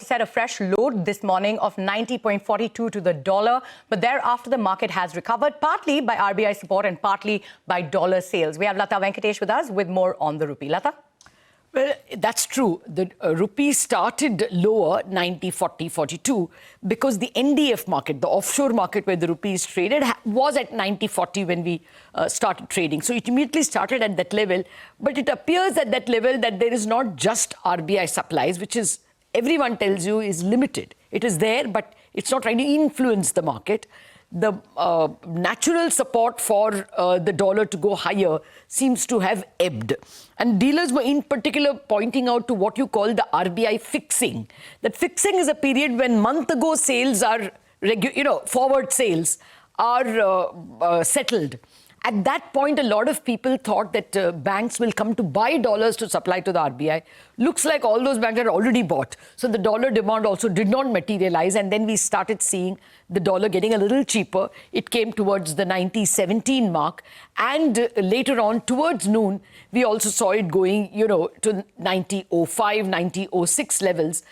set a fresh low this morning of 90.42 to the dollar. But thereafter, the market has recovered, partly by RBI support and partly by dollar sales. We have Latha Venkatesh with us with more on the rupee. Latha? Well, that's true. The rupee started lower, 90.42, because the NDF market, the offshore market where the rupee is traded, was at 90.40 when we started trading. So it immediately started at that level. But it appears at that level that there is not just RBI supplies, which is, everyone tells you, is limited. It is there, but it's not trying to influence the market. The natural support for the dollar to go higher seems to have ebbed. And dealers were in particular pointing out to what you call the RBI fixing. That fixing is a period when month-ago sales are, forward sales are settled. At that point, a lot of people thought that banks will come to buy dollars to supply to the RBI. Looks like all those banks had already bought. So the dollar demand also did not materialize. And then we started seeing the dollar getting a little cheaper. It came towards the 90.17 mark. And later on, towards noon, we also saw it going, to 90.05, 90.06 levels.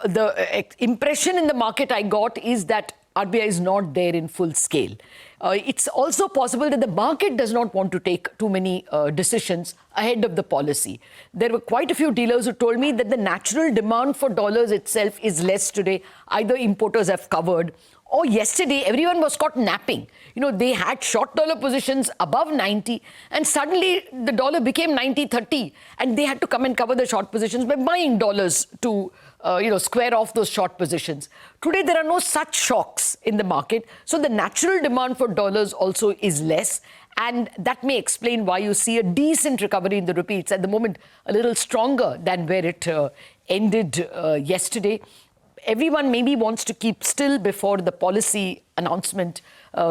The impression in the market I got is that RBI is not there in full scale. It's also possible that the market does not want to take too many decisions ahead of the policy. There were quite a few dealers who told me that the natural demand for dollars itself is less today. Either importers have covered, or yesterday everyone was caught napping. They had short dollar positions above 90 and suddenly the dollar became 90.30 and they had to come and cover the short positions by buying dollars to square off those short positions. Today, there are no such shocks in the market. So the natural demand for dollars also is less. And that may explain why you see a decent recovery in the rupee. It's at the moment a little stronger than where it ended yesterday. Everyone maybe wants to keep still before the policy announcement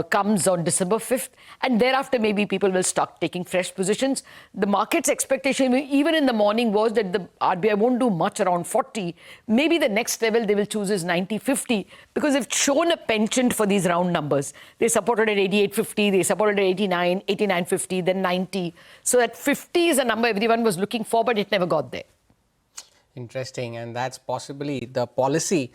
comes on December 5th. And thereafter, maybe people will start taking fresh positions. The market's expectation, even in the morning, was that the RBI won't do much around 40. Maybe the next level they will choose is 90.50 because they've shown a penchant for these round numbers. They supported at 88.50, they supported at 89, 89.50, then 90. So that 50 is a number everyone was looking for, but it never got there. Interesting, and that's possibly the policy